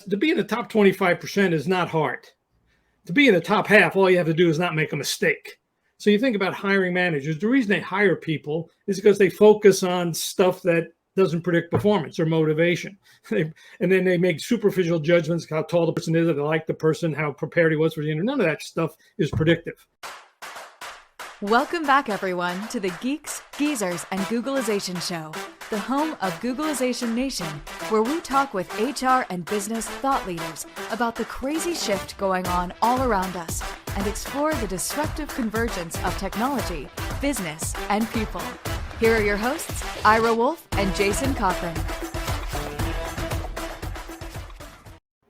To be in the top 25% is not hard. To be in the top half, all you have to do is not make a mistake. So you think about hiring managers. The reason they hire people is because they focus on stuff that doesn't predict performance or motivation. And then they make superficial judgments, how tall the person is, if they like the person, how prepared he was for the interview. None of that stuff is predictive. Welcome back, everyone, to the Geeks, Geezers, and Googlization Show, the home of Googlization Nation, where we talk with HR and business thought leaders about the crazy shift going on all around us and explore the disruptive convergence of technology, business, and people. Here are your hosts, Ira Wolf and Jason Cochran.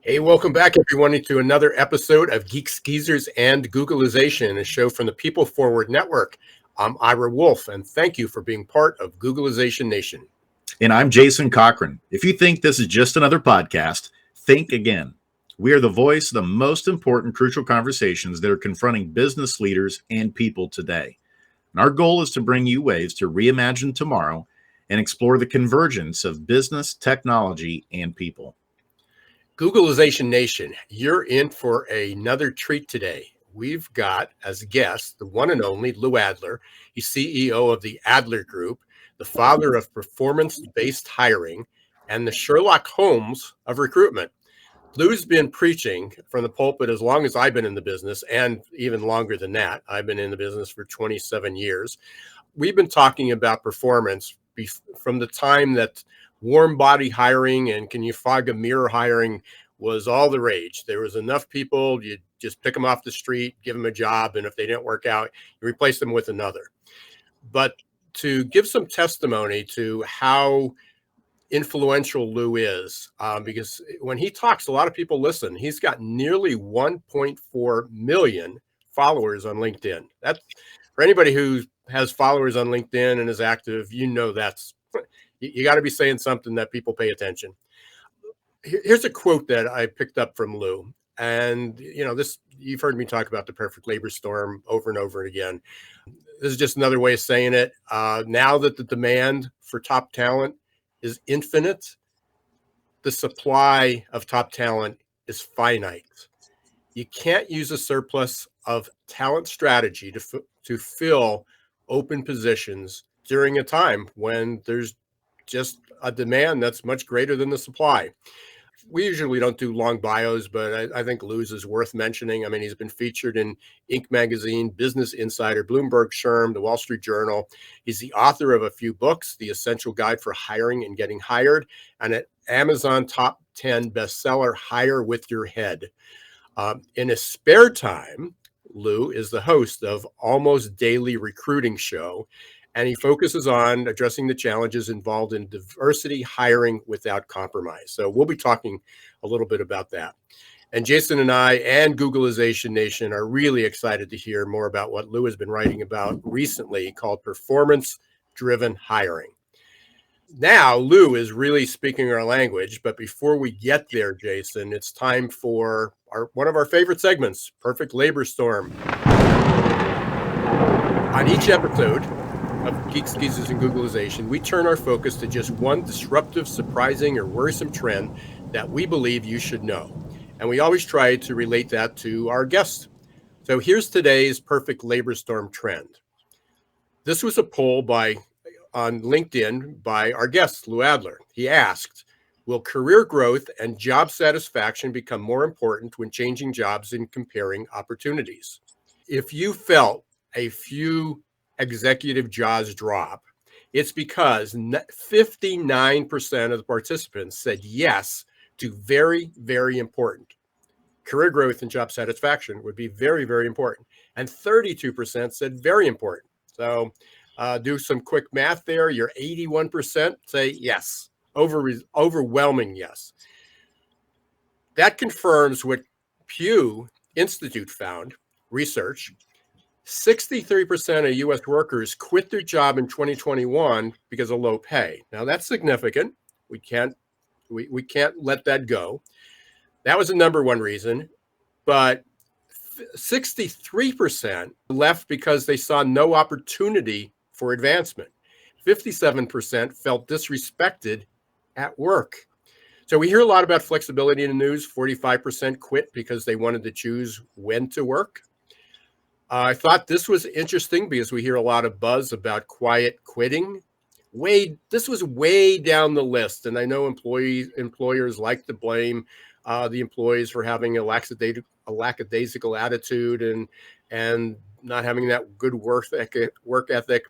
Hey, welcome back, everyone, to another episode of Geeks, Geezers, and Googlization, a show from the People Forward Network. I'm Ira Wolf, and thank you for being part of Googlization Nation. And I'm Jason Cochran. If you think this is just another podcast, think again. We are the voice of the most important, crucial conversations that are confronting business leaders and people today. And our goal is to bring you ways to reimagine tomorrow and explore the convergence of business, technology, and people. Googlization Nation, you're in for another treat today. We've got as a guest the one and only Lou Adler. He's CEO of the Adler Group, the father of performance-based hiring, and the Sherlock Holmes of recruitment. Lou's been preaching from the pulpit as long as I've been in the business, and even longer than that. I've been in the business for 27 years. We've been talking about performance from the time that warm body hiring and can you fog a mirror hiring was all the rage. There was enough people, you just pick them off the street, give them a job, and if they didn't work out, you replace them with another. But to give some testimony to how influential Lou is, because when he talks, a lot of people listen. He's got nearly 1.4 million followers on LinkedIn. That's for anybody who has followers on LinkedIn and is active, you know that's you got to be saying something that people pay attention. Here's a quote that I picked up from Lou. And, you know, this, you've heard me talk about the perfect labor storm over and over again. This is just another way of saying it. Now that the demand for top talent is infinite, the supply of top talent is finite. You can't use a surplus of talent strategy to fill open positions during a time when there's just a demand that's much greater than the supply. We usually don't do long bios, but I think Lou's is worth mentioning. I mean, he's been featured in Inc. magazine, Business Insider, Bloomberg, SHRM, the Wall Street Journal. He's the author of a few books, The Essential Guide for Hiring and Getting Hired, and an Amazon top 10 bestseller, Hire with Your Head. In his spare time, Lou is the host of Almost Daily Recruiting Show, and he focuses on addressing the challenges involved in diversity hiring without compromise. So we'll be talking a little bit about that. And Jason and I and Googlization Nation are really excited to hear more about what Lou has been writing about recently called performance-driven hiring. Now, Lou is really speaking our language, but before we get there, Jason, it's time for one of our favorite segments, Perfect Labor Storm. On each episode of Geeks, Geezers, and Googlization, we turn our focus to just one disruptive, surprising, or worrisome trend that we believe you should know. And we always try to relate that to our guests. So here's today's Perfect Labor Storm trend. This was a poll on LinkedIn by our guest, Lou Adler. He asked, will career growth and job satisfaction become more important when changing jobs and comparing opportunities? If you felt a few executive jaws drop, it's because 59% of the participants said yes to very, very important. Career growth and job satisfaction would be very, very important. And 32% said very important. So do some quick math there. Your 81% say yes, overwhelming yes. That confirms what Pew Institute found, research. 63% of U.S. workers quit their job in 2021 because of low pay. Now that's significant. We can't let that go. That was the number one reason. But 63% left because they saw no opportunity for advancement. 57% felt disrespected at work. So we hear a lot about flexibility in the news. 45% quit because they wanted to choose when to work. I thought this was interesting because we hear a lot of buzz about quiet quitting. This was way down the list, and I know employers like to blame the employees for having a lackadaisical attitude and not having that good work ethic.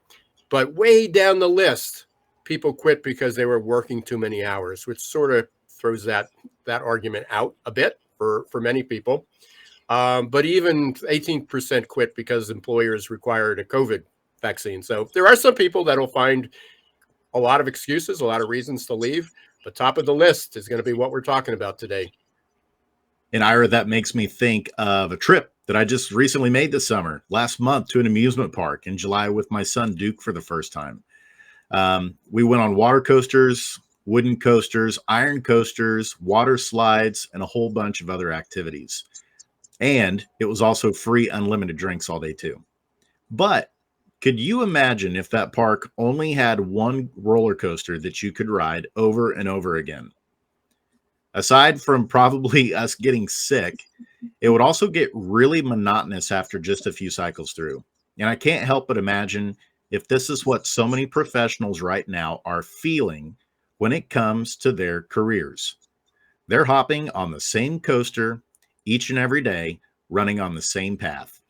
But way down the list, people quit because they were working too many hours, which sort of throws that argument out a bit for many people. But even 18% quit because employers required a COVID vaccine. So there are some people that will find a lot of excuses, a lot of reasons to leave. But top of the list is going to be what we're talking about today. And Ira, that makes me think of a trip that I just recently made this summer, last month, to an amusement park in July with my son Duke for the first time. We went on water coasters, wooden coasters, iron coasters, water slides, and a whole bunch of other activities. And it was also free unlimited drinks all day too. But could you imagine if that park only had one roller coaster that you could ride over and over again? Aside from probably us getting sick, it would also get really monotonous after just a few cycles through. And I can't help but imagine if this is what so many professionals right now are feeling when it comes to their careers. They're hopping on the same coaster each and every day, running on the same path.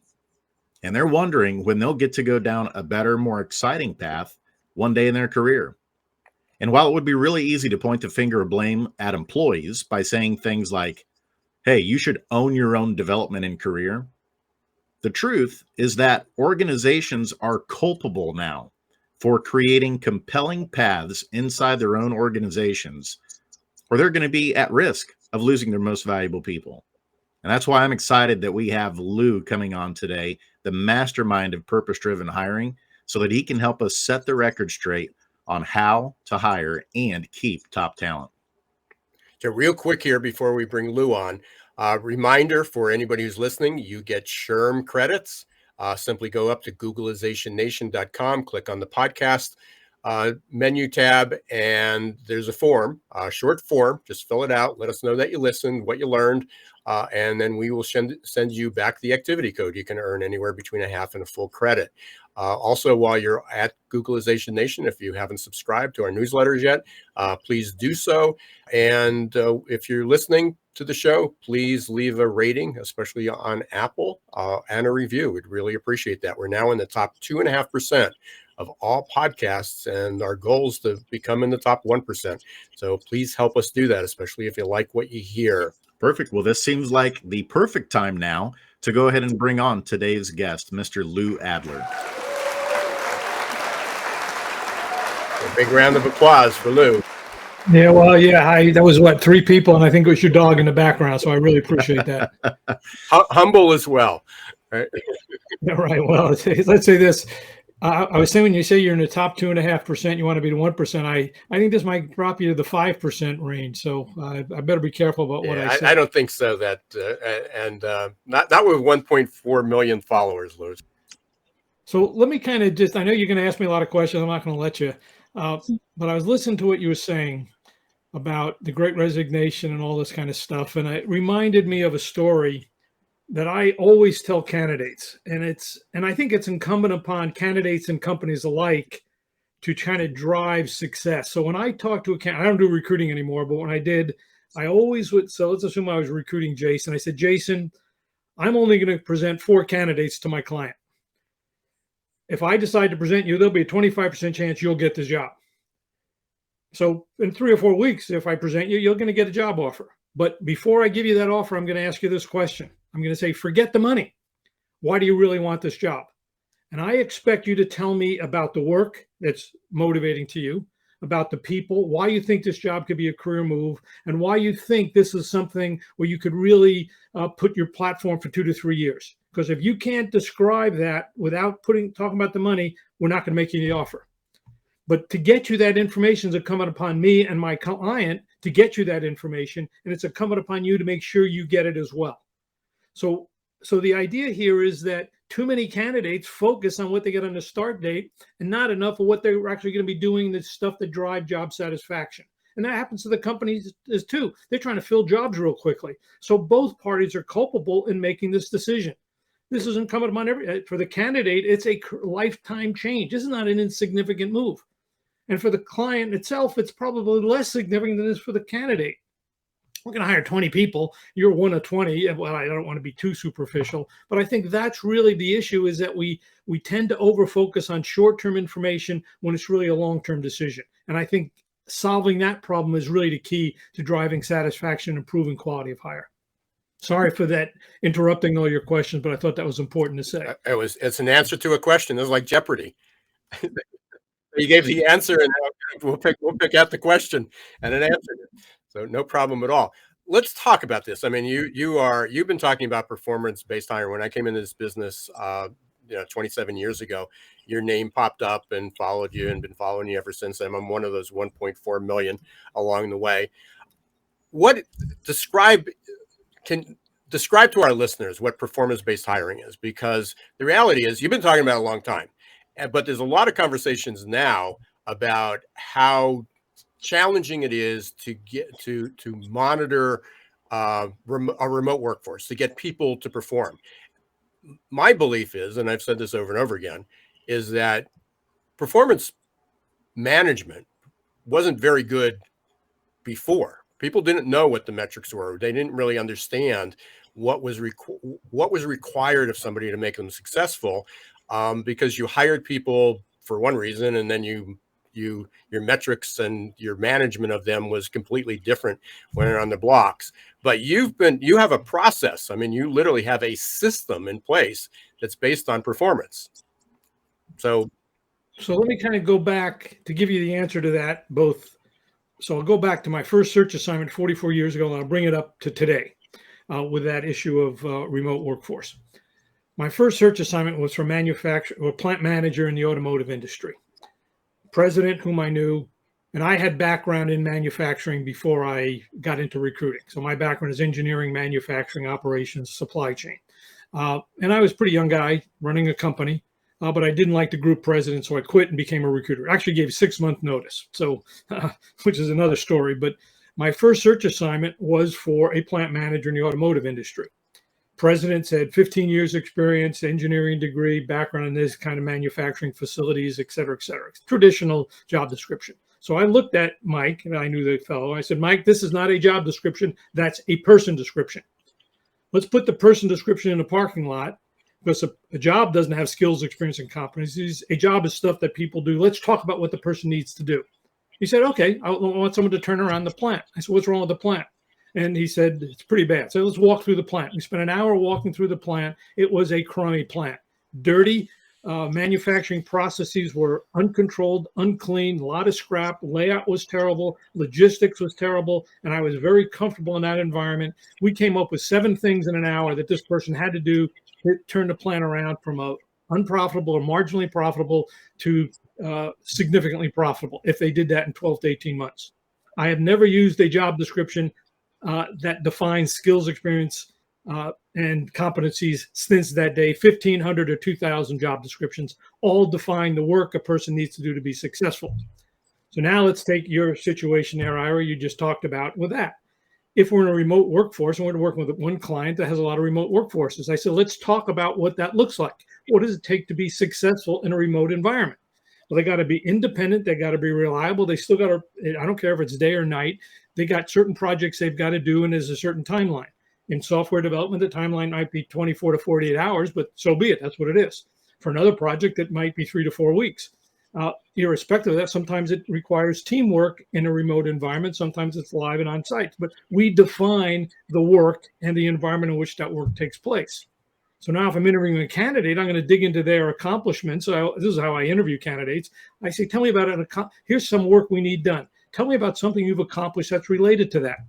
And they're wondering when they'll get to go down a better, more exciting path one day in their career. And while it would be really easy to point the finger of blame at employees by saying things like, hey, you should own your own development and career, the truth is that organizations are culpable now for creating compelling paths inside their own organizations, or they're going to be at risk of losing their most valuable people. And that's why I'm excited that we have Lou coming on today, the mastermind of purpose-driven hiring, so that he can help us set the record straight on how to hire and keep top talent. So real quick here before we bring Lou on, reminder for anybody who's listening, you get SHRM credits. Simply go up to googlizationnation.com, click on the podcast menu tab, and there's a form, a short form. Just fill it out. Let us know that you listened, what you learned, and then we will send you back the activity code. You can earn anywhere between a half and a full credit. Also, while you're at Googlization Nation, if you haven't subscribed to our newsletters yet, please do so. And if you're listening to the show, please leave a rating, especially on Apple, and a review. We'd really appreciate that. We're now in the top 2.5% of all podcasts, and our goal is to become in the top 1%. So please help us do that, especially if you like what you hear. Perfect. Well, this seems like the perfect time now to go ahead and bring on today's guest, Mr. Lou Adler. A big round of applause for Lou. Yeah, well, yeah, that was what, 3 people, and I think it was your dog in the background, so I really appreciate that. Humble as well, right? Yeah, right. Well, let's say this. I was saying when you say you're in the top 2.5%, you want to be the 1%. I think this might drop you to the 5% range. So I better be careful about what I say. I don't think so. That not with 1.4 million followers, Lou. So let me kind of I know you're going to ask me a lot of questions. I'm not going to let you. But I was listening to what you were saying about the Great Resignation and all this kind of stuff, and it reminded me of a story that I always tell candidates, and I think it's incumbent upon candidates and companies alike to kind of drive success. So when I talk to a candidate, I don't do recruiting anymore, but when I did, I always would. So let's assume I was recruiting Jason. I said, Jason, I'm only going to present 4 candidates to my client. If I decide to present you, there'll be a 25% chance you'll get this job. So in 3 or 4 weeks, if I present you, you're going to get a job offer. But before I give you that offer, I'm going to ask you this question. I'm going to say, forget the money. Why do you really want this job? And I expect you to tell me about the work that's motivating to you, about the people, why you think this job could be a career move, and why you think this is something where you could really put your platform for 2 to 3 years. Because if you can't describe that without talking about the money, we're not going to make you the offer. But to get you that information is incumbent upon me and my client to get you that information, and it's incumbent upon you to make sure you get it as well. So the idea here is that too many candidates focus on what they get on the start date and not enough of what they're actually going to be doing, the stuff that drive job satisfaction. And that happens to the companies as too. They're trying to fill jobs real quickly. So both parties are culpable in making this decision. This is incumbent upon for the candidate, it's a lifetime change. This is not an insignificant move. And for the client itself, it's probably less significant than it is for the candidate. We're going to hire 20 people. You're one of 20. Well, I don't want to be too superficial, but I think that's really the issue, is that we tend to over-focus on short-term information when it's really a long-term decision. And I think solving that problem is really the key to driving satisfaction and improving quality of hire. Sorry for that, interrupting all your questions, but I thought that was important to say. It's an answer to a question. It was like Jeopardy. You gave the answer, and we'll pick out the question, and it answered it. So no problem at all. Let's talk about this. I mean, you've been talking about performance-based hiring. When I came into this business, 27 years ago, your name popped up and followed you, and been following you ever since. I'm one of those 1.4 million along the way. Can describe to our listeners what performance-based hiring is, because the reality is you've been talking about it a long time, but there's a lot of conversations now about how challenging it is to get to monitor a remote workforce, to get people to perform. My belief is, and I've said this over and over again, is that performance management wasn't very good before. People didn't know what the metrics were. They didn't really understand what was required of somebody to make them successful, because you hired people for one reason, and then your metrics and your management of them was completely different when they're on the blocks. But you have a process. I mean, you literally have a system in place that's based on performance. So let me kind of go back to give you the answer to that both. So I'll go back to my first search assignment 44 years ago, and I'll bring it up to today with that issue of remote workforce. My first search assignment was for plant manager in the automotive industry. President whom I knew, and I had background in manufacturing before I got into recruiting. So my background is engineering, manufacturing, operations, supply chain. And I was a pretty young guy running a company. But I didn't like the group president, so I quit and became a recruiter. Actually gave 6-month notice, so which is another story. But my first search assignment was for a plant manager in the automotive industry. President said 15 years experience, engineering degree, background in this kind of manufacturing facilities, et cetera, et cetera. Traditional job description. So I looked at Mike, and I knew the fellow. I said, Mike, this is not a job description. That's a person description. Let's put the person description in the parking lot. Because a job doesn't have skills, experience, and competencies. A job is stuff that people do. Let's talk about what the person needs to do. He said, okay, I want someone to turn around the plant. I said, what's wrong with the plant? And he said, it's pretty bad. So let's walk through the plant. We spent an hour walking through the plant. It was a crummy plant. Dirty. Manufacturing processes were uncontrolled, unclean, a lot of scrap. Layout was terrible. Logistics was terrible. And I was very comfortable in that environment. We came up with 7 things in an hour that this person had to do to turn the plant around from a unprofitable or marginally profitable to significantly profitable if they did that in 12 to 18 months. I have never used a job description that defines skills, experience, and competencies since that day. 1,500 or 2,000 job descriptions all define the work a person needs to do to be successful. So now let's take your situation there, Ira, you just talked about with that. If we're in a remote workforce, and we're working with one client that has a lot of remote workforces, I said, let's talk about what that looks like. What does it take to be successful in a remote environment? Well, they got to be independent. They got to be reliable. They still got to, I don't care if it's day or night, they got certain projects they've got to do, and there's a certain timeline. In software development, the timeline might be 24 to 48 hours, but so be it. That's what it is. For another project, it might be 3 to 4 weeks. Irrespective of that, sometimes it requires teamwork in a remote environment. Sometimes it's live and on site. But we define the work and the environment in which that work takes place. So now if I'm interviewing a candidate, I'm going to dig into their accomplishments. So this is how I interview candidates. I say, tell me about it. Here's some work we need done. Tell me about something you've accomplished that's related to that.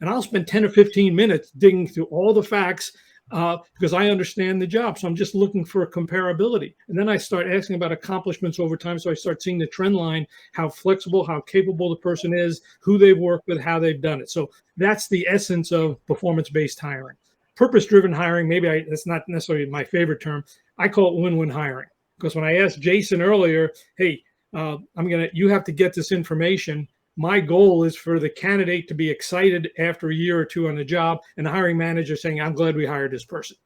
And I'll spend 10 or 15 minutes digging through all the facts because I understand the job. So I'm just looking for a comparability. And then I start asking about accomplishments over time. So I start seeing the trend line, how flexible, how capable the person is, who they've worked with, how they've done it. So that's the essence of performance-based hiring. Purpose-driven hiring, that's not necessarily my favorite term. I call it win-win hiring. Because when I asked Jason earlier, hey, you have to get this information. My goal is for the candidate to be excited after a year or two on the job, and the hiring manager saying, I'm glad we hired this person.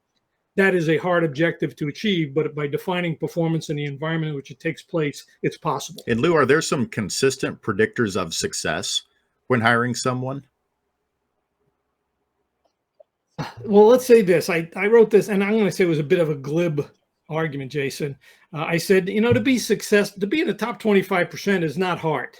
That is a hard objective to achieve, but by defining performance in the environment in which it takes place, it's possible. And Lou, are there some consistent predictors of success when hiring someone? Well, let's say this. I wrote this, and I'm going to say it was a bit of a glib argument, Jason. I said, to be in the top 25% is not hard.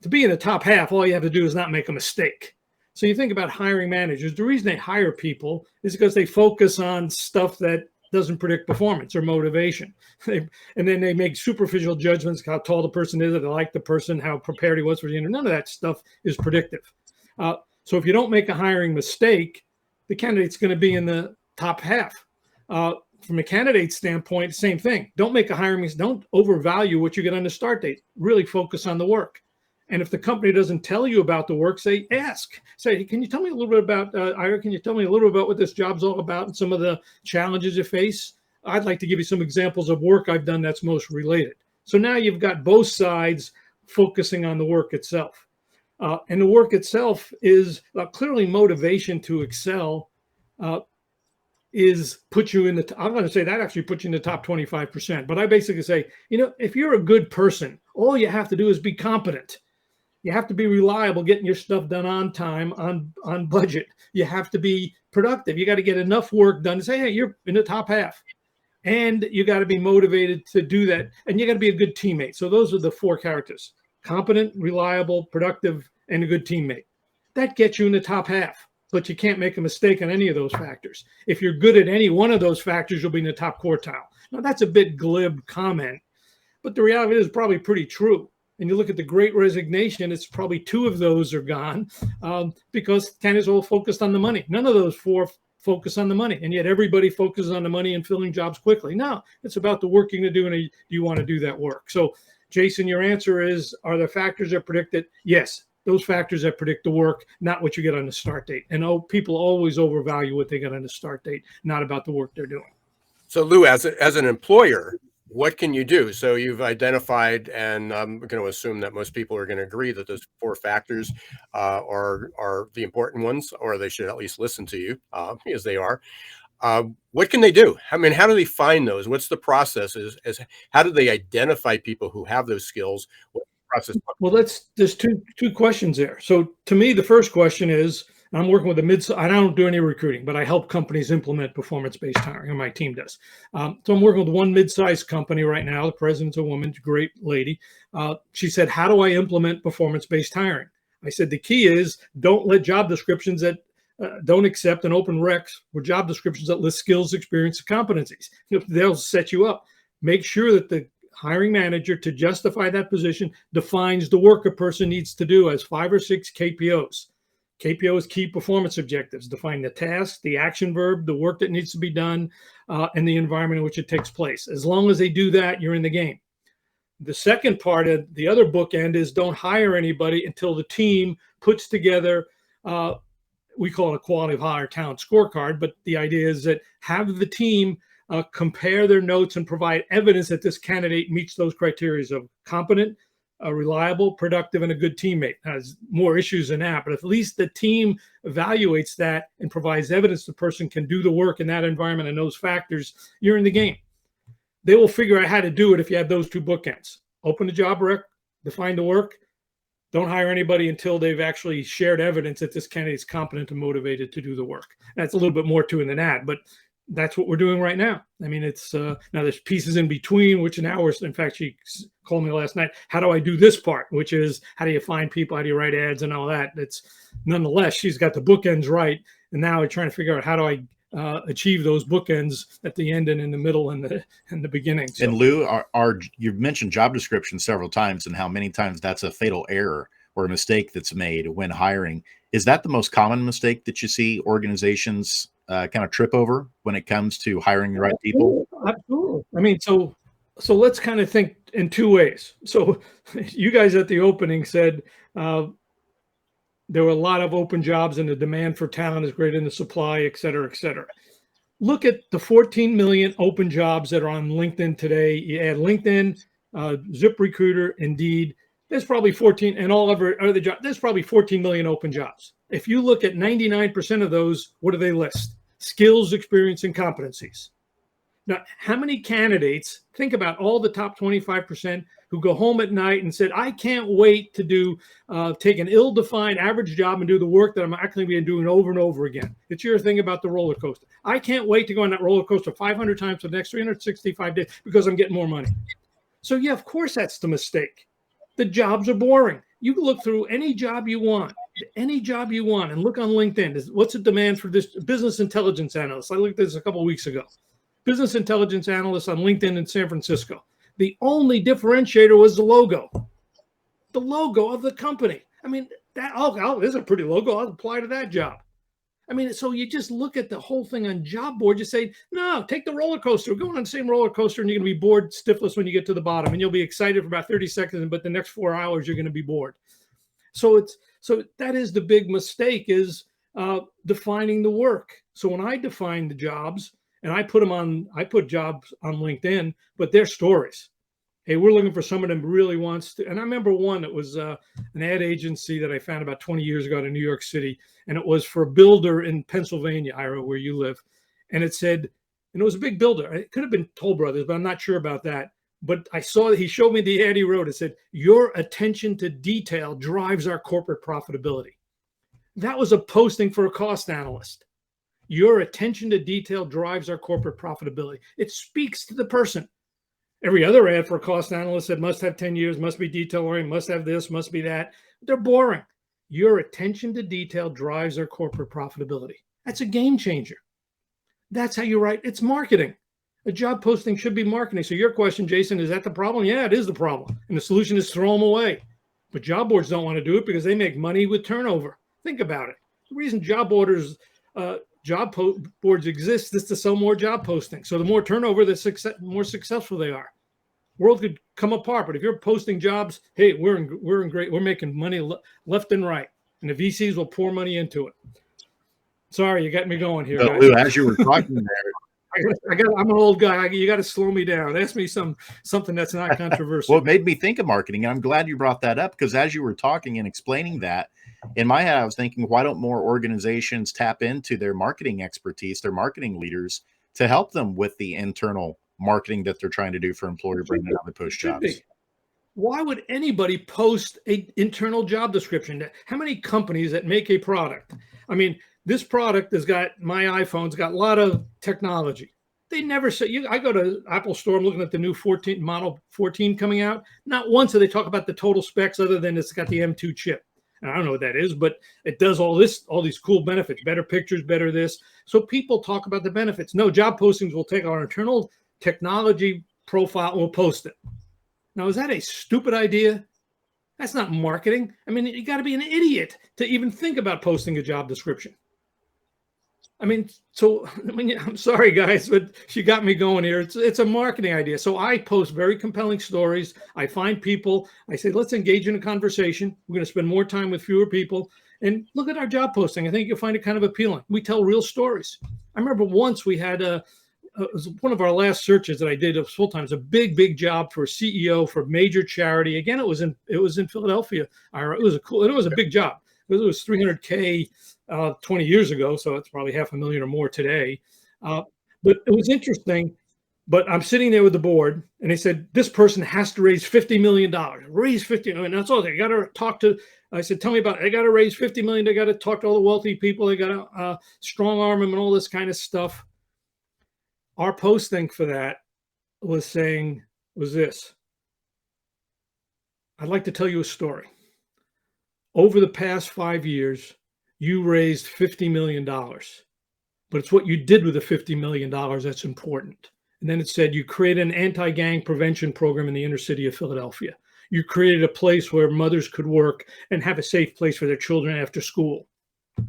To be in the top half, all you have to do is not make a mistake. So you think about hiring managers. The reason they hire people is because they focus on stuff that doesn't predict performance or motivation. And then they make superficial judgments, how tall the person is, if they like the person, how prepared he was for the interview. None of that stuff is predictive. So if you don't make a hiring mistake, the candidate's going to be in the top half. From a candidate standpoint, same thing. Don't make a hiring mistake. Don't overvalue what you get on the start date. Really focus on the work. And if the company doesn't tell you about the work, ask. Say, can you tell me a little bit about, Ira, can you tell me a little bit about what this job's all about and some of the challenges you face? I'd like to give you some examples of work I've done that's most related. So now you've got both sides focusing on the work itself. And the work itself is clearly motivation to excel is put you in the, I'm going to say that actually puts you in the top 25%. But I basically say, if you're a good person, all you have to do is be competent. You have to be reliable, getting your stuff done on time, on budget. You have to be productive. You got to get enough work done to say, hey, you're in the top half. And you got to be motivated to do that. And you got to be a good teammate. So those are the four characters: competent, reliable, productive, and a good teammate. That gets you in the top half. But you can't make a mistake on any of those factors. If you're good at any one of those factors, you'll be in the top quartile. Now, that's a bit glib comment, but the reality is probably pretty true. And you look at the Great Resignation, it's probably two of those are gone because candidates are all focused on the money. None of those four focus on the money, and yet everybody focuses on the money and filling jobs quickly. No, it's about the work you're going to do, and do you want to do that work? So, Jason, your answer is, are there factors that predict it? Yes, those factors that predict the work, not what you get on the start date. And people always overvalue what they get on the start date, not about the work they're doing. So, Lou, as an employer, what can you do? So you've identified, and I'm going to assume that most people are going to agree that those four factors are the important ones, or they should at least listen to you, as they are. What can they do? I mean, how do they find those? What's the process? How do they identify people who have those skills? What's the process? Well, there's two questions there. So to me, the first question is, I'm working with I don't do any recruiting, but I help companies implement performance-based hiring, and my team does. So I'm working with one mid-sized company right now. The president's a woman, great lady. She said, how do I implement performance-based hiring? I said, the key is don't let job descriptions that don't accept an open recs or job descriptions that list skills, experience, and competencies. They'll set you up. Make sure that the hiring manager, to justify that position, defines the work a person needs to do as 5 or 6 KPOs. KPOs, key performance objectives, define the task, the action verb, the work that needs to be done, and the environment in which it takes place. As long as they do that, you're in the game. The second part of the other bookend is don't hire anybody until the team puts together, we call it a quality of hire talent scorecard, but the idea is that have the team compare their notes and provide evidence that this candidate meets those criteria of competent, reliable, productive, and a good teammate. Has more issues than that, but at least the team evaluates that and provides evidence the person can do the work in that environment and those factors, you're in the game. They will figure out how to do it if you have those two bookends. Open the job rec, define the work. Don't hire anybody until they've actually shared evidence that this candidate is competent and motivated to do the work. That's a little bit more to it than that, but that's what we're doing right now. I mean, it's now there's pieces in between, which now in fact, she called me last night. How do I do this part? Which is, how do you find people? How do you write ads and all that? It's nonetheless, she's got the bookends right. And now we're trying to figure out how do I achieve those bookends at the end and in the middle and the beginning. So. And Lou, you've mentioned job description several times and how many times that's a fatal error or a mistake that's made when hiring. Is that the most common mistake that you see organizations kind of trip over when it comes to hiring the right people? Absolutely. I mean, so let's kind of think in two ways. So you guys at the opening said there were a lot of open jobs and the demand for talent is greater than the supply, et cetera, et cetera. Look at the 14 million open jobs that are on LinkedIn today. You add LinkedIn, ZipRecruiter, Indeed. There's probably 14, and all other jobs, there's probably 14 million open jobs. If you look at 99% of those, what do they list? Skills, experience, and competencies. Now, how many candidates, think about all the top 25% who go home at night and said, I can't wait to take an ill-defined average job and do the work that I'm actually going to be doing over and over again. It's your thing about the roller coaster. I can't wait to go on that roller coaster 500 times for the next 365 days because I'm getting more money. So yeah, of course, that's the mistake. The jobs are boring. You can look through any job you want, and look on LinkedIn. What's the demand for this business intelligence analyst? I looked at this a couple of weeks ago. Business intelligence analyst on LinkedIn in San Francisco. The only differentiator was the logo of the company. I mean, this is a pretty logo. I'll apply to that job. I mean, so you just look at the whole thing on job board. You say, no, take the roller coaster. We're going on the same roller coaster, and you're going to be bored stiffless when you get to the bottom, and you'll be excited for about 30 seconds, but the next 4 hours you're going to be bored. So that is the big mistake, is defining the work. So when I define the jobs, and I put jobs on LinkedIn, but they're stories. Hey, we're looking for someone that really wants to. And I remember one that was an ad agency that I found about 20 years ago in New York City. And it was for a builder in Pennsylvania, Ira, where you live. And it said, and it was a big builder. It could have been Toll Brothers, but I'm not sure about that. But I saw that he showed me the ad he wrote. It said, your attention to detail drives our corporate profitability. That was a posting for a cost analyst. Your attention to detail drives our corporate profitability. It speaks to the person. Every other ad for a cost analyst said must have 10 years, must be detail-oriented, must have this, must be that. They're boring. Your attention to detail drives our corporate profitability. That's a game changer. That's how you write. It's marketing. A job posting should be marketing. So your question, Jason, is that the problem? Yeah, it is the problem. And the solution is throw them away. But job boards don't want to do it because they make money with turnover. Think about it. The reason job boards exist is to sell more job postings. So the more turnover, the more successful they are. World could come apart, but if you're posting jobs, hey, we're in great. We're making money left and right, and the VCs will pour money into it. Sorry, you got me going here, guys. Lou, as you were talking there, I'm an old guy. You got to slow me down. Ask me something that's not controversial. Well, it made me think of marketing, and I'm glad you brought that up, because as you were talking and explaining that, in my head, I was thinking, why don't more organizations tap into their marketing expertise, their marketing leaders, to help them with the internal marketing that they're trying to do for employer branding and how they post jobs? Why would anybody post an internal job description? How many companies that make a product? I mean, this product has got, my iPhone's got a lot of technology. They never say, I go to Apple Store, I'm looking at the new model 14 coming out. Not once do they talk about the total specs other than it's got the M2 chip. And I don't know what that is, but it does all these cool benefits, better pictures, better this. So people talk about the benefits. No, job postings will take our internal technology profile and we'll post it. Now, is that a stupid idea? That's not marketing. I mean, you got to be an idiot to even think about posting a job description. I mean, I'm sorry, guys, but she got me going here. It's a marketing idea. So I post very compelling stories. I find people. I say, let's engage in a conversation. We're going to spend more time with fewer people. And look at our job posting. I think you'll find it kind of appealing. We tell real stories. I remember once we had it was one of our last searches that I did of full time. It was a big job for a CEO for a major charity. Again, it was in Philadelphia. It was a big job. It was $300K 20 years ago, so it's probably $500,000 or more today. But it was interesting. But I'm sitting there with the board, and they said this person has to raise $50 million. Raise $50 million. That's all. They got to talk to. I said, tell me about it. They got to raise $50 million. They got to talk to all the wealthy people. They got to strong arm them and all this kind of stuff. Our posting for that was this. I'd like to tell you a story. Over the past 5 years, you raised $50 million, but it's what you did with the $50 million that's important. And then it said you created an anti-gang prevention program in the inner city of Philadelphia. You created a place where mothers could work and have a safe place for their children after school.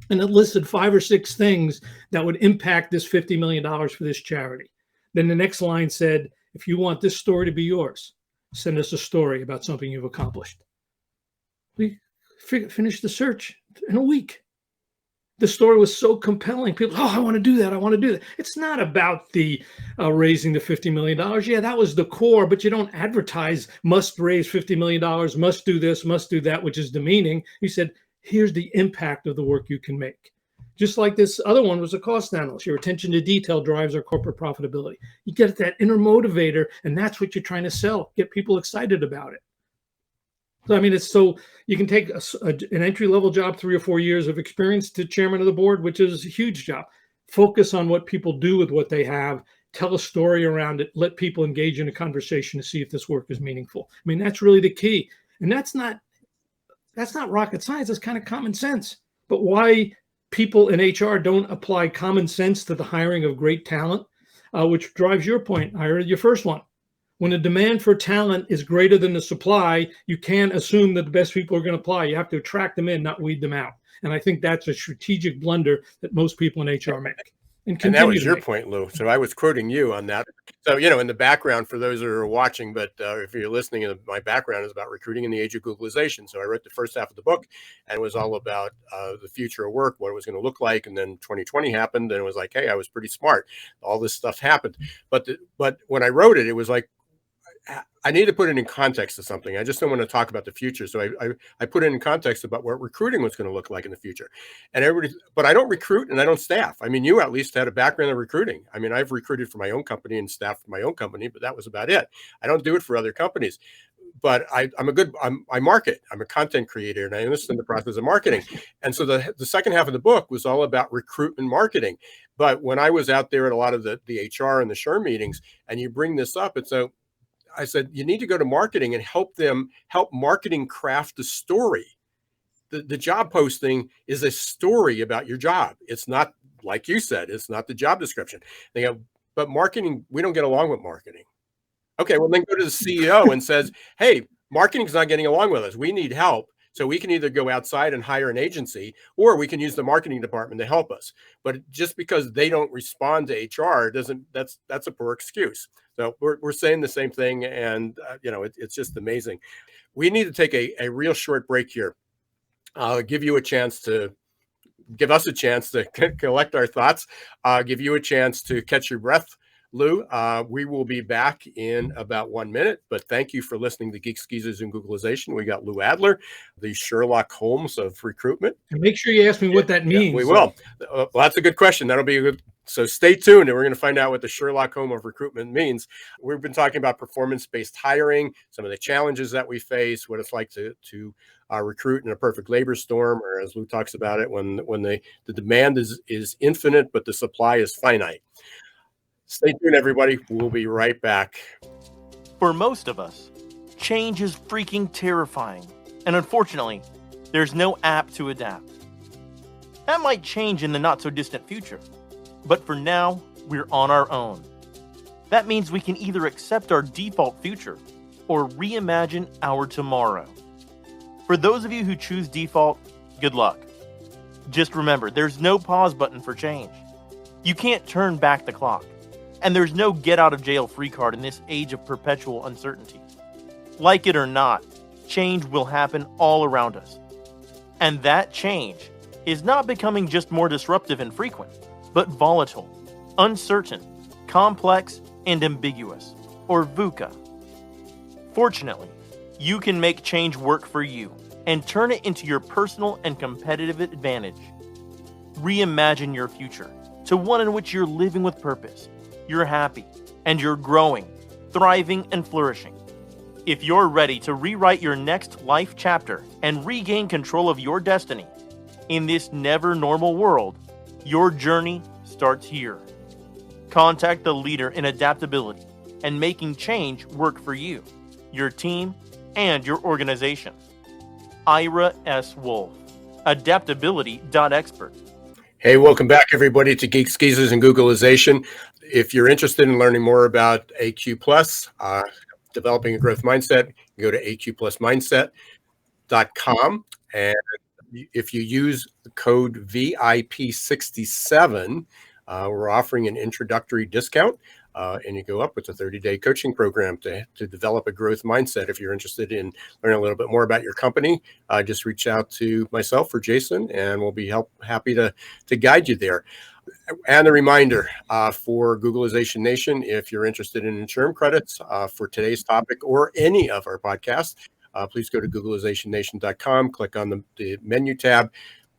And it listed 5 or 6 things that would impact this $50 million for this charity. Then the next line said, if you want this story to be yours, send us a story about something you've accomplished. We finished the search in a week. the story was so compelling. People, oh, I want to do that. I want to do that. It's not about the raising the $50 million. Yeah, that was the core, but you don't advertise must raise $50 million, must do this, must do that, which is demeaning. You said, here's the impact of the work you can make. Just like this other one was a cost analyst. Your attention to detail drives our corporate profitability. You get that inner motivator, and that's what you're trying to sell. Get people excited about it. So, I mean, it's so you can take an entry-level job, 3 or 4 years of experience, to chairman of the board, which is a huge job. Focus on what people do with what they have. Tell a story around it. Let people engage in a conversation to see if this work is meaningful. I mean, that's really the key. And that's not rocket science. That's kind of common sense. But why people in HR don't apply common sense to the hiring of great talent, which drives your point, Ira, your first one. When the demand for talent is greater than the supply, you can't assume that the best people are going to apply. You have to attract them in, not weed them out. And I think that's a strategic blunder that most people in HR make. And that was your point, Lou. So I was quoting you on that. So, in the background, for those that are watching, but if you're listening, my background is about recruiting in the age of globalization. So I wrote the first half of the book, and it was all about the future of work, what it was going to look like. And then 2020 happened, and it was like, hey, I was pretty smart. All this stuff happened. But when I wrote it, it was like, I need to put it in context of something. I just don't want to talk about the future. So I put it in context about what recruiting was going to look like in the future. And but I don't recruit and I don't staff. I mean, you at least had a background in recruiting. I mean, I've recruited for my own company and staffed for my own company, but that was about it. I don't do it for other companies. But I market. I'm a content creator, and I understand the process of marketing. And so the second half of the book was all about recruitment marketing. But when I was out there at a lot of the HR and the SHRM meetings, and you bring this up, and so I said, you need to go to marketing and help marketing craft the story. The job posting is a story about your job. It's not, like you said, it's not the job description. They go, but marketing, we don't get along with marketing. Okay, well, then go to the CEO and says, hey, marketing's not getting along with us. We need help. So we can either go outside and hire an agency, or we can use the marketing department to help us. But just because they don't respond to HR that's a poor excuse. So we're saying the same thing, and it's just amazing. We need to take a real short break here. I'll give us a chance to collect our thoughts. Give you a chance to catch your breath, Lou. We will be back in about 1 minute, but thank you for listening to Geeks, Geezers, and Googlization. We got Lou Adler, the Sherlock Holmes of recruitment. And make sure you ask me what that means. Yeah, we will. Well, that's a good question. That'll be a good. So stay tuned, and we're going to find out what the Sherlock Holmes of recruitment means. We've been talking about performance-based hiring, some of the challenges that we face, what it's like to recruit in a perfect labor storm, or as Lou talks about it, when the demand is infinite, but the supply is finite. Stay tuned, everybody. We'll be right back. For most of us, change is freaking terrifying, and unfortunately, there's no app to adapt. That might change in the not-so-distant future. But for now, we're on our own. That means we can either accept our default future or reimagine our tomorrow. For those of you who choose default, good luck. Just remember, there's no pause button for change. You can't turn back the clock. And there's no get out of jail free card in this age of perpetual uncertainty. Like it or not, change will happen all around us. And that change is not becoming just more disruptive and frequent, but volatile, uncertain, complex, and ambiguous, or VUCA. Fortunately, you can make change work for you and turn it into your personal and competitive advantage. Reimagine your future to one in which you're living with purpose, you're happy, and you're growing, thriving, and flourishing. If you're ready to rewrite your next life chapter and regain control of your destiny in this never normal world, your journey starts here. Contact the leader in adaptability and making change work for you, your team, and your organization. Ira S. Wolf, adaptability.expert. Hey, welcome back, everybody, to Geeks, Geezers, and Googlization. If you're interested in learning more about AQ Plus, developing a growth mindset, go to aqplusmindset.com. And if you use the code VIP67, we're offering an introductory discount. and you go up with a 30-day coaching program to develop a growth mindset. If you're interested in learning a little bit more about your company, just reach out to myself or Jason, and we'll be happy to guide you there. And a reminder for Googleization Nation, if you're interested in insurance credits for today's topic or any of our podcasts, please go to GoogleizationNation.com, click on the menu tab,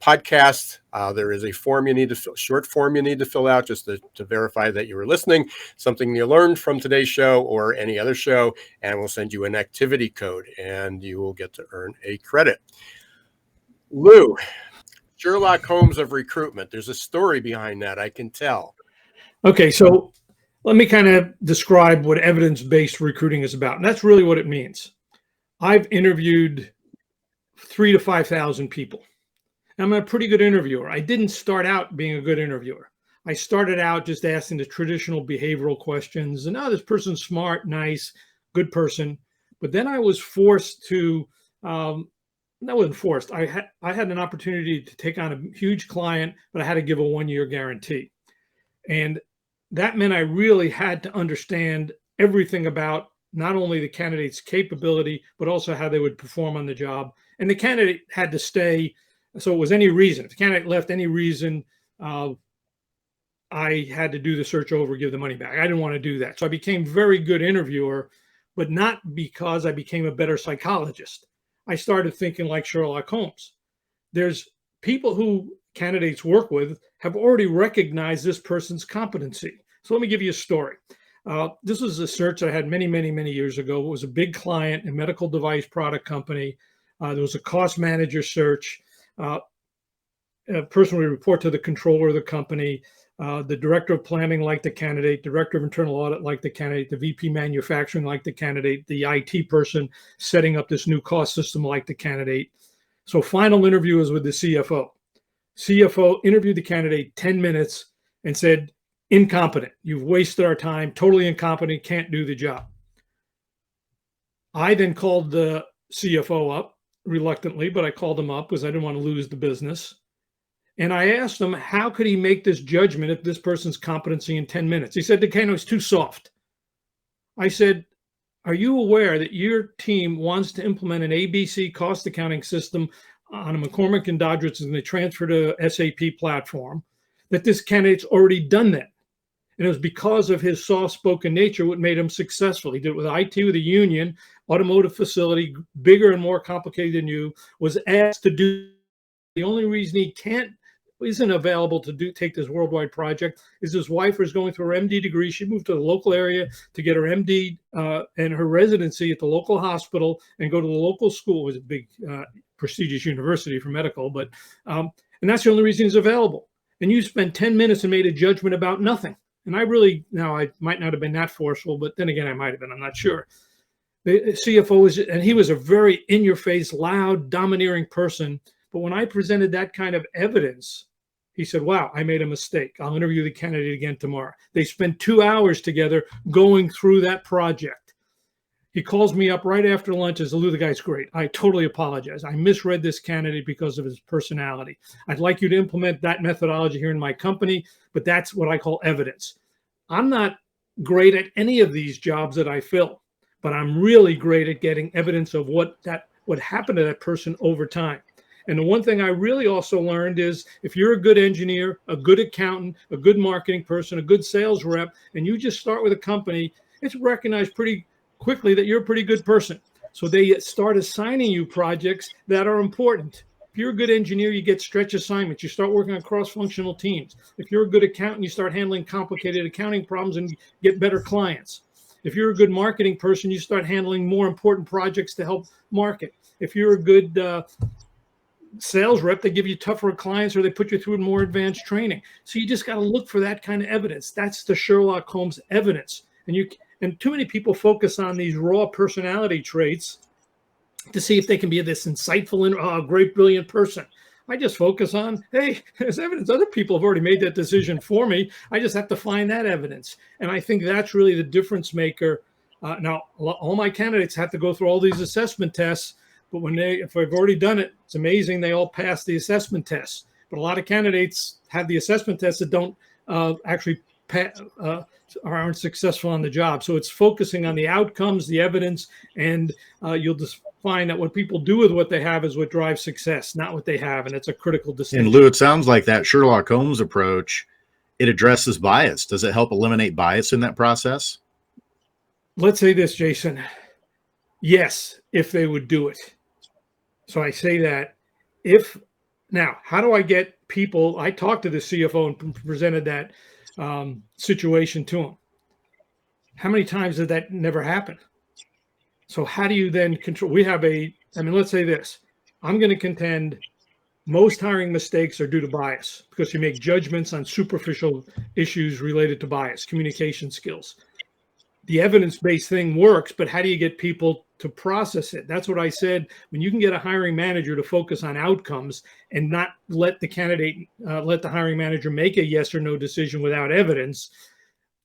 podcast. There is a form you need to short form you need to fill out just to verify that you were listening, something you learned from today's show or any other show, and we'll send you an activity code and you will get to earn a credit. Lou, Sherlock Holmes of recruitment. There's a story behind that, I can tell. Okay, so let me kind of describe what evidence-based recruiting is about. And that's really what it means. I've interviewed 3,000 to 5,000 people. I'm a pretty good interviewer. I didn't start out being a good interviewer. I started out just asking the traditional behavioral questions. And this person's smart, nice, good person. But then I was forced to, that wasn't forced. I had an opportunity to take on a huge client, but I had to give a 1-year guarantee. And that meant I really had to understand everything about not only the candidate's capability, but also how they would perform on the job. And the candidate had to stay. So it was any reason. If the candidate left any reason, I had to do the search over, give the money back. I didn't want to do that. So I became a very good interviewer, but not because I became a better psychologist. I started thinking like Sherlock Holmes. There's people who candidates work with have already recognized this person's competency. So let me give you a story. This was a search I had many, many, many years ago. It was a big client, a medical device product company. There was a cost manager search. A person would report to the controller of the company. The director of planning liked the candidate, director of internal audit liked the candidate, the VP manufacturing liked the candidate, the IT person setting up this new cost system liked the candidate. So final interview was with the CFO. CFO interviewed the candidate 10 minutes and said, incompetent. You've wasted our time, totally incompetent, can't do the job. I then called the CFO up, reluctantly, but I called him up because I didn't want to lose the business. And I asked him, how could he make this judgment if this person's competency in 10 minutes? He said the candidate's too soft. I said, are you aware that your team wants to implement an ABC cost accounting system on a McCormick and Doddridge and they transfer to SAP platform, that this candidate's already done that? And it was because of his soft-spoken nature what made him successful. He did it with IT, with a union, automotive facility, bigger and more complicated than you, was asked to do. The only reason he isn't available to take this worldwide project is his wife was going through her MD degree. She moved to the local area to get her MD and her residency at the local hospital and go to the local school. It was a big, prestigious university for medical, but and that's the only reason he's available. And you spent 10 minutes and made a judgment about nothing. And I might not have been that forceful, but then again, I might have been, I'm not sure. The CFO and he was a very in-your-face, loud, domineering person. But when I presented that kind of evidence, he said, wow, I made a mistake. I'll interview the candidate again tomorrow. They spent 2 hours together going through that project. He calls me up right after lunch and says, Lou, the guy's great. I totally apologize. I misread this candidate because of his personality. I'd like you to implement that methodology here in my company, but that's what I call evidence. I'm not great at any of these jobs that I fill, but I'm really great at getting evidence of what happened to that person over time. And the one thing I really also learned is if you're a good engineer, a good accountant, a good marketing person, a good sales rep, and you just start with a company, it's recognized pretty quickly that you're a pretty good person. So they start assigning you projects that are important. If you're a good engineer, you get stretch assignments. You start working on cross-functional teams. If you're a good accountant, you start handling complicated accounting problems and get better clients. If you're a good marketing person, you start handling more important projects to help market. If you're a good sales rep, they give you tougher clients or they put you through more advanced training. So you just got to look for that kind of evidence. That's the Sherlock Holmes evidence. And too many people focus on these raw personality traits to see if they can be this insightful and great, brilliant person. I just focus on, hey, there's evidence. Other people have already made that decision for me. I just have to find that evidence. And I think that's really the difference maker. Now, all my candidates have to go through all these assessment tests, but if they've already done it, it's amazing they all pass the assessment tests. But a lot of candidates have the assessment tests that don't actually aren't successful on the job. So it's focusing on the outcomes, the evidence, and you'll just find that what people do with what they have is what drives success, not what they have. And it's a critical distinction. And Lou, it sounds like that Sherlock Holmes approach, it addresses bias. Does it help eliminate bias in that process? Let's say this, Jason. Yes, if they would do it. So I say that now, how do I get people? I talked to the CFO and presented that situation to him. How many times did that never happen? So how do you then control? Let's say this. I'm going to contend most hiring mistakes are due to bias because you make judgments on superficial issues related to bias, communication skills. The evidence-based thing works, but how do you get people to process it? That's what I said. When you can get a hiring manager to focus on outcomes and not let the hiring manager make a yes or no decision without evidence,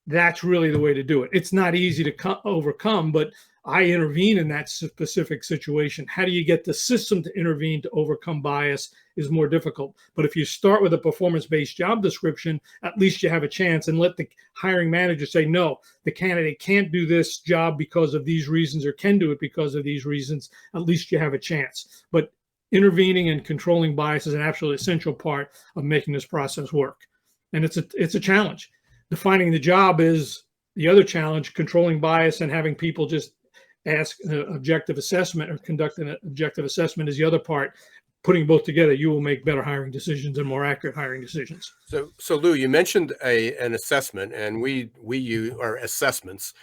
that's really the way to do it. It's not easy to overcome, but I intervene in that specific situation. How do you get the system to intervene to overcome bias is more difficult. But if you start with a performance-based job description, at least you have a chance, and let the hiring manager say, no, the candidate can't do this job because of these reasons or can do it because of these reasons. At least you have a chance. But intervening and controlling bias is an absolutely essential part of making this process work. And it's a challenge. Defining the job is the other challenge. Controlling bias and having people just ask an objective assessment or conduct an objective assessment is the other part. Putting both together, you will make better hiring decisions and more accurate hiring decisions. So Lou, you mentioned an assessment, and we use our assessments.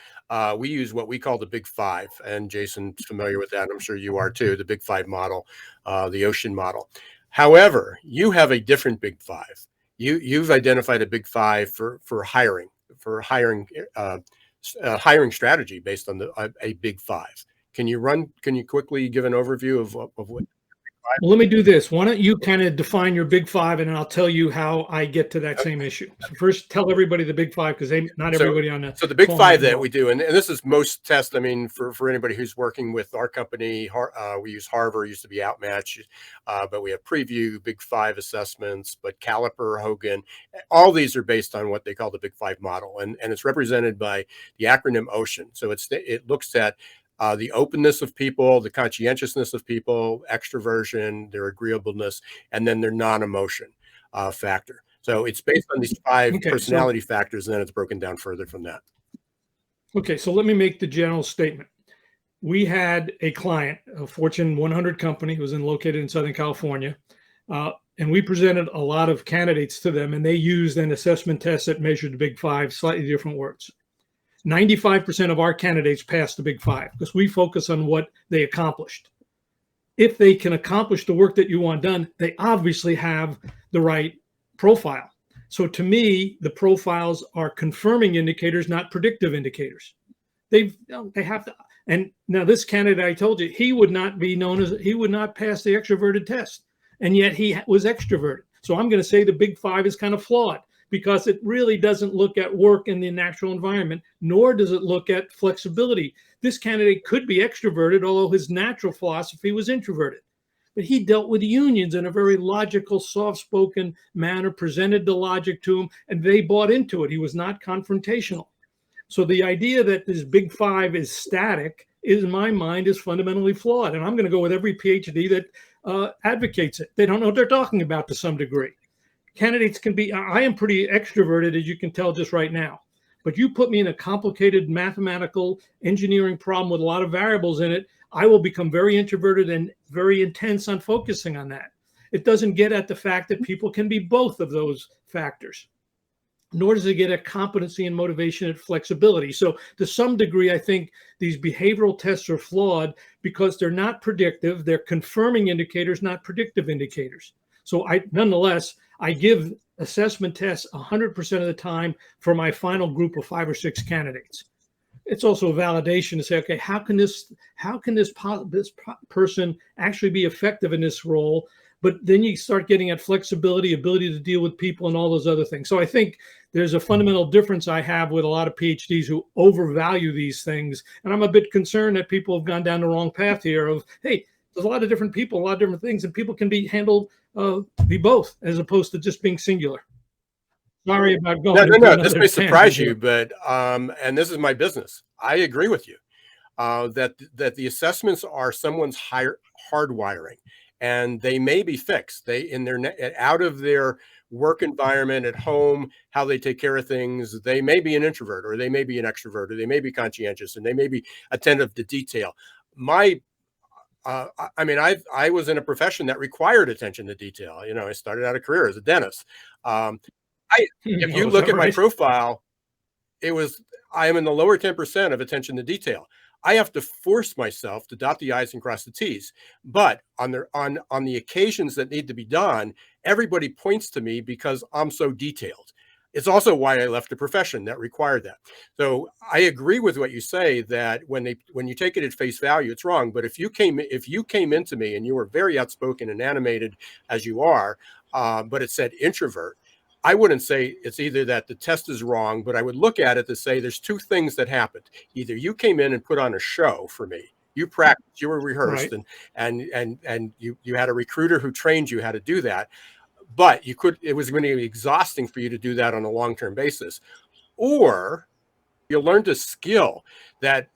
We use what we call the Big Five, and Jason's familiar with that. I'm sure you are too. The Big Five model, the Ocean model. However, you have a different Big Five. You've identified a Big Five for hiring strategy based on a Big Five. Can you quickly give an overview of what? Well, let me do this. Why don't you kind of define your Big Five, and then I'll tell you how I get to that same issue. So first, tell everybody the Big Five, because not everybody on the. So the Big Five that we do, and this is most tests. I mean, for anybody who's working with our company, we use Harvard, used to be Outmatch, but we have Preview, Big Five assessments, but Caliper, Hogan, all these are based on what they call the Big Five model, and it's represented by the acronym OCEAN. So it looks at the openness of people, the conscientiousness of people, extroversion, their agreeableness, and then their non-emotion factor. So it's based on these five personality factors, and then it's broken down further from that. Okay, so let me make the general statement. We had a client, a Fortune 100 company, who was located in Southern California, and we presented a lot of candidates to them, and they used an assessment test that measured the Big Five, slightly different words. 95% of our candidates passed the Big Five because we focus on what they accomplished. If they can accomplish the work that you want done, they obviously have the right profile. So to me, the profiles are confirming indicators, not predictive indicators. They have to. And now this candidate, I told you, he would not pass the extroverted test, and yet he was extroverted. So I'm going to say the Big Five is kind of flawed, because it really doesn't look at work in the natural environment, nor does it look at flexibility. This candidate could be extroverted, although his natural philosophy was introverted. But he dealt with unions in a very logical, soft-spoken manner, presented the logic to them, and they bought into it. He was not confrontational. So the idea that this Big Five is static, in my mind, is fundamentally flawed. And I'm going to go with every PhD that advocates it. They don't know what they're talking about to some degree. Candidates can be, I am pretty extroverted, as you can tell just right now, but you put me in a complicated mathematical engineering problem with a lot of variables in it, I will become very introverted and very intense on focusing on that. It doesn't get at the fact that people can be both of those factors, nor does it get at competency and motivation and flexibility. So to some degree, I think these behavioral tests are flawed because they're not predictive. They're confirming indicators, not predictive indicators. So nonetheless, I give assessment tests 100% of the time for my final group of 5 or 6 candidates. It's also a validation to say, okay, how can this person actually be effective in this role? But then you start getting at flexibility, ability to deal with people, and all those other things. So I think there's a fundamental difference I have with a lot of PhDs who overvalue these things. And I'm a bit concerned that people have gone down the wrong path here of, hey, there's a lot of different people, a lot of different things, and people can be handled be both, as opposed to just being singular. sorry about going. No, into no. another This may surprise you, tangent but and this is my business. I agree with you that the assessments are someone's hardwiring, and they may be fixed. They in their out of their work environment at home, how they take care of things. They may be an introvert, or they may be an extrovert, or they may be conscientious, and they may be attentive to detail. My I mean, I was in a profession that required attention to detail. You know, I started out a career as a dentist. If here. you Oh, is look that at my right? profile, I am in the lower 10% of attention to detail. I have to force myself to dot the I's and cross the T's. But on the occasions that need to be done, everybody points to me because I'm so detailed. It's also why I left a profession that required that. So I agree with what you say, that when you take it at face value, it's wrong. But if you came into me and you were very outspoken and animated as you are, but it said introvert, I wouldn't say it's either that the test is wrong, but I would look at it to say there's two things that happened. Either you came in and put on a show for me. You practiced, you were rehearsed, Right. and you had a recruiter who trained you how to do that. But it was going to be exhausting for you to do that on a long-term basis. Or you learned a skill that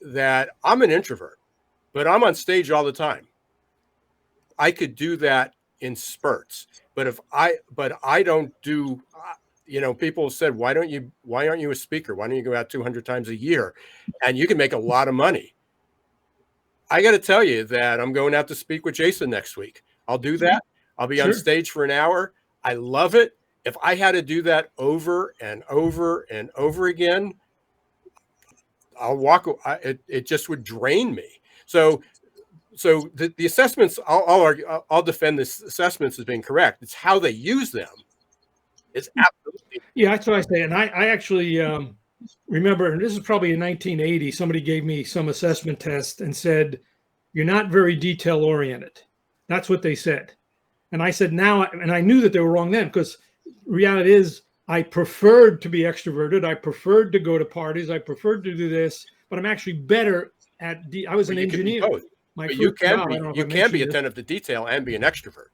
I'm an introvert, but I'm on stage all the time. I could do that in spurts. But I don't do, people said, why aren't you a speaker? Why don't you go out 200 times a year? And you can make a lot of money. I got to tell you that I'm going out to speak with Jason next week. I'll do that. I'll be on stage for an hour. I love it. If I had to do that over and over and over again, it just would drain me. So the assessments, I'll argue, I'll defend the assessments as being correct. It's how they use them. It's absolutely. Yeah, that's what I say. And I actually remember, and this is probably in 1980, somebody gave me some assessment test and said, "You're not very detail oriented." That's what they said. And I said, and I knew that they were wrong then, because reality is I preferred to be extroverted. I preferred to go to parties. I preferred to do this, but I'm actually better at I was an engineer. You can be attentive to detail and be an extrovert.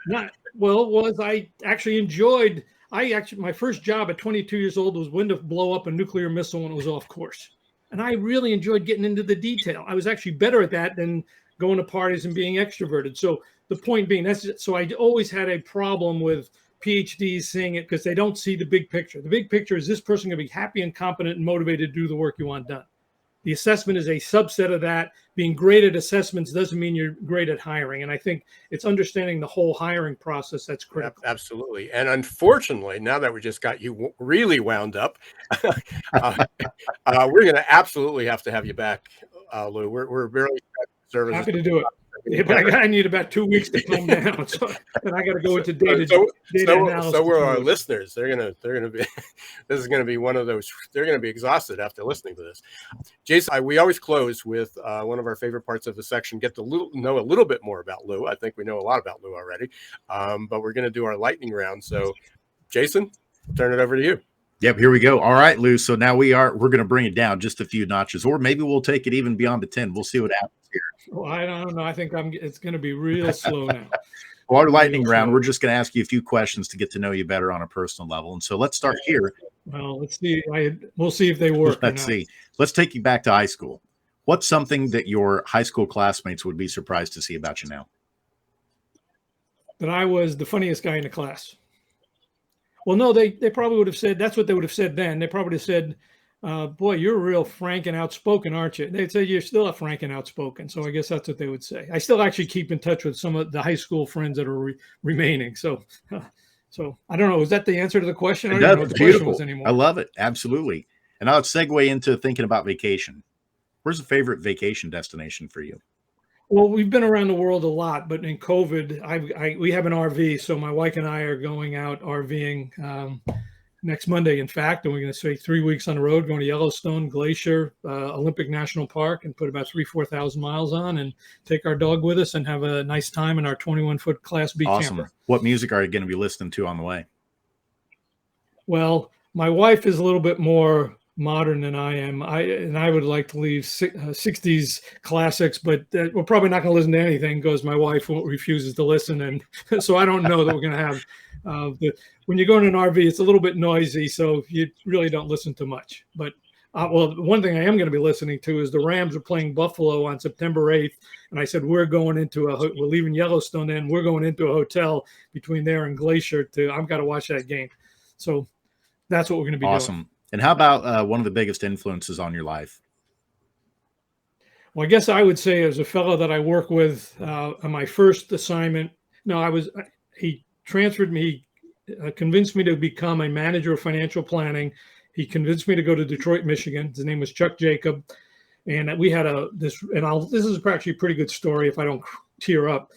I actually enjoyed. My first job at 22 years old was when to blow up a nuclear missile when it was off course, and I really enjoyed getting into the detail. I was actually better at that than going to parties and being extroverted. So the point being, so I always had a problem with PhDs seeing it because they don't see the big picture. The big picture is this person going to be happy and competent and motivated to do the work you want done. The assessment is a subset of that. Being great at assessments doesn't mean you're great at hiring. And I think it's understanding the whole hiring process that's critical. Absolutely. And unfortunately, now that we just got you really wound up, we're going to absolutely have to have you back, Lou. We're really services. Happy to do it. Yeah, but I need about 2 weeks to calm down, and I got to go into data analysis. So will our listeners. They're gonna be. This is gonna be one of those. They're gonna be exhausted after listening to this. Jason, we always close with one of our favorite parts of the section. Get to know a little bit more about Lou. I think we know a lot about Lou already, but we're gonna do our lightning round. So, Jason, I'll turn it over to you. Yep, here we go. All right, Lou. So now we're going to bring it down just a few notches, or maybe we'll take it even beyond the 10. We'll see what happens here. Well, I don't know. I think it's going to be real slow now. Well, our lightning round, we're just going to ask you a few questions to get to know you better on a personal level. And so let's start here. Well, let's see. We'll see if they work. Let's see. Let's take you back to high school. What's something that your high school classmates would be surprised to see about you now? That I was the funniest guy in the class. Well, no, they probably would have said, that's what they would have said then. They probably would have said, boy, you're real frank and outspoken, aren't you? They'd say, you're still a frank and outspoken. So I guess that's what they would say. I still actually keep in touch with some of the high school friends that are remaining. So I don't know. Is that the answer to the question? I don't know what the question was anymore. I love it. Absolutely. And I'll segue into thinking about vacation. Where's a favorite vacation destination for you? Well, we've been around the world a lot, but in COVID, we have an RV. So my wife and I are going out RVing next Monday, in fact, and we're going to stay 3 weeks on the road, going to Yellowstone, Glacier, Olympic National Park, and put about 4,000 miles on and take our dog with us and have a nice time in our 21-foot Class B camper. What music are you going to be listening to on the way? Well, my wife is a little bit more modern than I am. I would like to leave 60s classics, but we're probably not going to listen to anything because my wife refuses to listen. And so I don't know that we're going to have When you go in an RV, it's a little bit noisy, so you really don't listen to much. But well, one thing I am going to be listening to is the Rams are playing Buffalo on September 8th, and I said we're leaving Yellowstone, and we're going into a hotel between there and Glacier. I've got to watch that game, so that's what we're going to be doing. Awesome. And how about one of the biggest influences on your life? Well, I guess I would say as a fellow that I work with on my first assignment, he transferred me, convinced me to become a manager of financial planning. He convinced me to go to Detroit, Michigan. His name was Chuck Jacob. And we had this is actually a pretty good story if I don't tear up.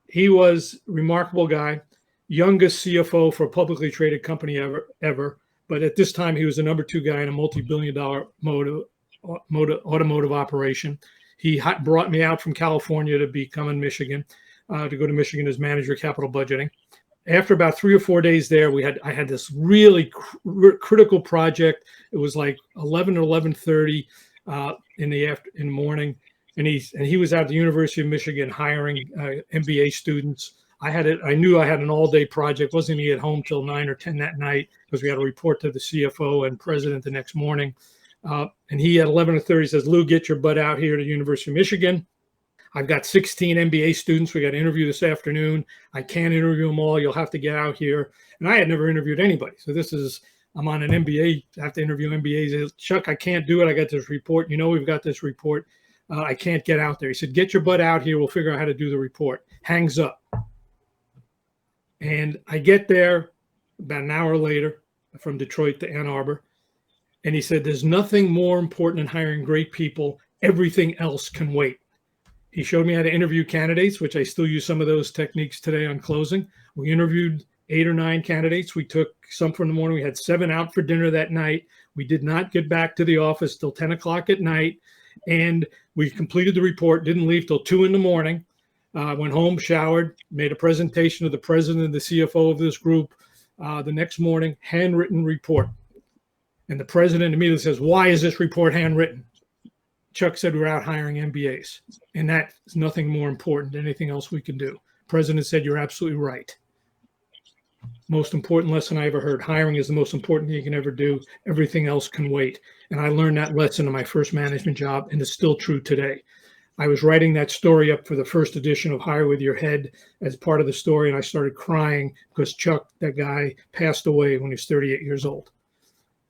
He was a remarkable guy, youngest CFO for a publicly traded company ever. But at this time, he was the number 2 guy in a multi-billion-dollar automotive operation. He brought me out from California to become in Michigan, to go to Michigan as manager of capital budgeting. After about 3 or 4 days there, I had this really critical project. It was like 11 or 11:30 in the morning, and he was at the University of Michigan hiring MBA students. I knew I had an all-day project. Wasn't going to get home till 9 or 10 that night because we had to report to the CFO and president the next morning. And he at 11:30 says, "Lou, get your butt out here to the University of Michigan. I've got 16 MBA students. We got to interview this afternoon. I can't interview them all. You'll have to get out here." And I had never interviewed anybody. So I'm on an MBA. I have to interview MBAs. He said, "Chuck, I can't do it. I got this report. We've got this report. I can't get out there." He said, "Get your butt out here. We'll figure out how to do the report." Hangs up. And I get there about an hour later from Detroit to Ann Arbor. And he said, "There's nothing more important than hiring great people. Everything else can wait." He showed me how to interview candidates, which I still use some of those techniques today on closing. We interviewed 8 or 9 candidates. We took some from the morning. We had 7 out for dinner that night. We did not get back to the office till 10 o'clock at night. And we completed the report, didn't leave till 2 in the morning. Went home, showered, made a presentation to the president and the CFO of this group. The next morning, handwritten report. And the president immediately says, "Why is this report handwritten?" Chuck said, "We're out hiring MBAs. And that is nothing more important than anything else we can do." President said, "You're absolutely right. Most important lesson I ever heard. Hiring is the most important thing you can ever do. Everything else can wait." And I learned that lesson in my first management job, and it's still true today. I was writing that story up for the first edition of Hire With Your Head as part of the story, and I started crying because Chuck, that guy, passed away when he was 38 years old.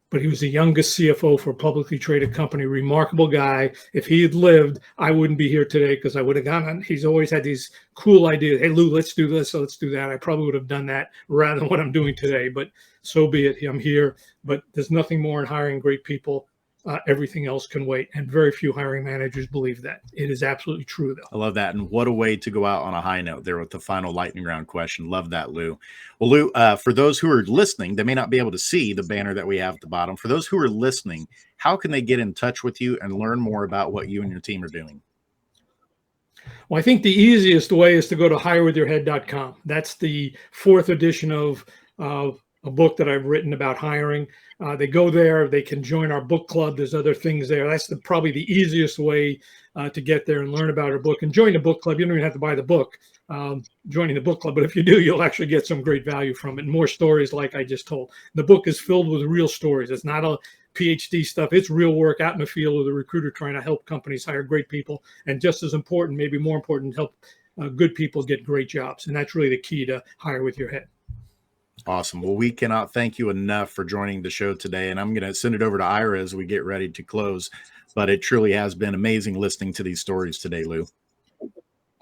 But he was the youngest CFO for a publicly traded company, remarkable guy. If he had lived, I wouldn't be here today because I would have gone on. He's always had these cool ideas. "Hey, Lou, let's do this, so let's do that." I probably would have done that rather than what I'm doing today, but so be it. I'm here. But there's nothing more in hiring great people. Everything else can wait. And very few hiring managers believe that. It is absolutely true, though. I love that. And what a way to go out on a high note there with the final lightning round question. Love that, Lou. Well, Lou, for those who are listening, they may not be able to see the banner that we have at the bottom. For those who are listening, how can they get in touch with you and learn more about what you and your team are doing? Well, I think the easiest way is to go to hirewithyourhead.com. That's the 4th edition of a book that I've written about hiring. They go there, they can join our book club. There's other things there. That's probably the easiest way to get there and learn about our book. And join the book club. You don't even have to buy the book, joining the book club. But if you do, you'll actually get some great value from it. And more stories like I just told. The book is filled with real stories. It's not a PhD stuff. It's real work out in the field with a recruiter trying to help companies hire great people. And just as important, maybe more important, help good people get great jobs. And that's really the key to Hire With Your Head. Awesome. Well, we cannot thank you enough for joining the show today. And I'm going to send it over to Ira as we get ready to close. But it truly has been amazing listening to these stories today, Lou.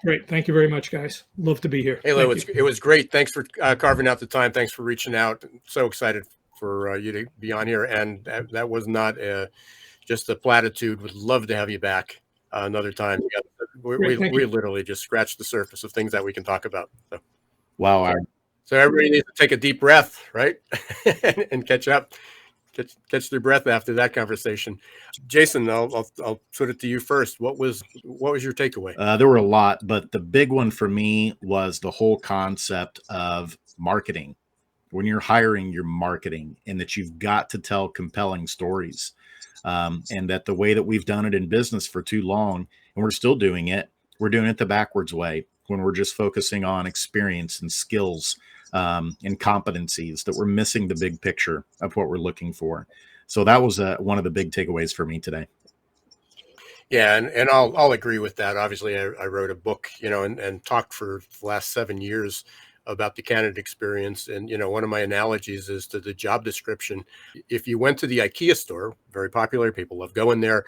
Great. Thank you very much, guys. Love to be here. Hey, Lou, it was great. Thanks for carving out the time. Thanks for reaching out. So excited for you to be on here. And that was not just a platitude. Would love to have you back another time. We literally just scratched the surface of things that we can talk about. So. Wow. Ira. So everybody needs to take a deep breath, right? and catch catch their breath after that conversation. Jason, I'll put it to you first. What was your takeaway? There were a lot, but the big one for me was the whole concept of marketing. When you're hiring, you're marketing, and that you've got to tell compelling stories. And that the way that we've done it in business for too long, and we're still doing it, we're doing it the backwards way when we're just focusing on experience and skills. and competencies, that we're missing the big picture of what we're looking for. So that was one of the big takeaways for me today. Yeah, and I'll agree with that. Obviously, I wrote a book, and talked for the last 7 years about the candidate experience. And, one of my analogies is to the job description. If you went to the IKEA store, very popular, people love going there,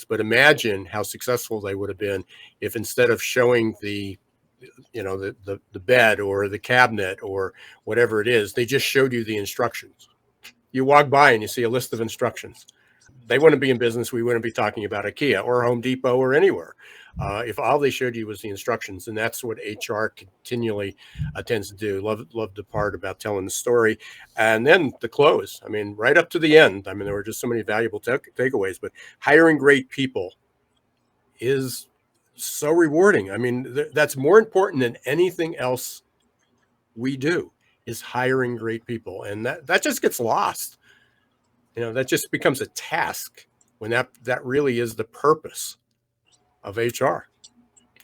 but imagine how successful they would have been if instead of showing the bed or the cabinet or whatever it is, they just showed you the instructions. You walk by and you see a list of instructions. They wouldn't be in business. We wouldn't be talking about IKEA or Home Depot or anywhere if all they showed you was the instructions. And that's what HR continually tends to do. Love the part about telling the story. And then the close. I mean, right up to the end. I mean, there were just so many valuable takeaways. But hiring great people is so rewarding. I mean, that's more important than anything else we do, is hiring great people. And that just gets lost. That just becomes a task when that really is the purpose of HR.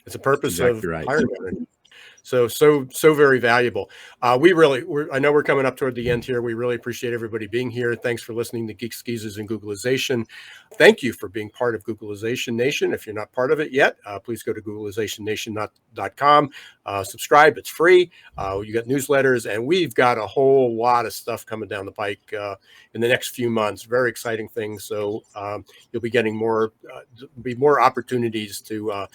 It's a purpose Exactly of right. hiring management. So very valuable. I know we're coming up toward the end here. We really appreciate everybody being here. Thanks for listening to Geeks, Geezers, and Googlization. Thank you for being part of Googlization Nation. If you're not part of it yet, please go to googlizationnation.com. Subscribe. It's free. You got newsletters, and we've got a whole lot of stuff coming down the pike in the next few months. Very exciting things. So you'll be getting more opportunities to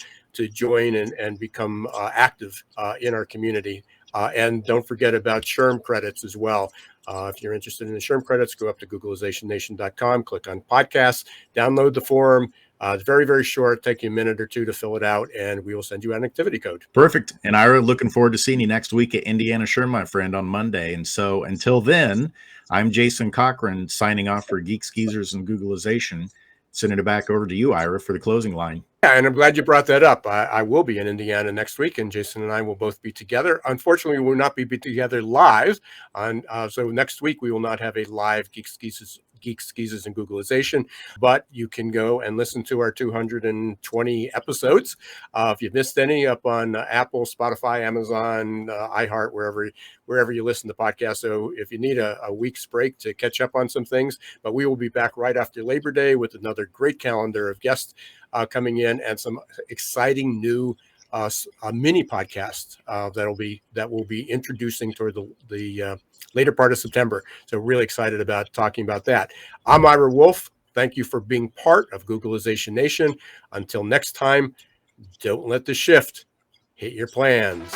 join and become active in our community. And don't forget about SHRM credits as well. If you're interested in the SHRM credits, go up to googlizationnation.com, click on podcasts, download the form. It's very, very short. Take you a minute or two to fill it out, and we will send you an activity code. Perfect. And Ira, looking forward to seeing you next week at Indiana SHRM, my friend, on Monday. And so until then, I'm Jason Cochran signing off for Geeks, Geezers, and Googlization. Sending it back over to you, Ira, for the closing line. Yeah, and I'm glad you brought that up. I will be in Indiana next week, and Jason and I will both be together. Unfortunately, we will not be together live. So next week, we will not have a live Geeks, Geezers, and Googlization, but you can go and listen to our 220 episodes. If you missed any, up on Apple, Spotify, Amazon, iHeart, wherever you listen to podcasts. So if you need a week's break to catch up on some things, but we will be back right after Labor Day with another great calendar of guests coming in and some exciting new mini podcast that will be introducing toward the later part of September. So really excited about talking about that. I'm Ira Wolf. Thank you for being part of Googlization Nation. Until next time, don't let the shift hit your plans.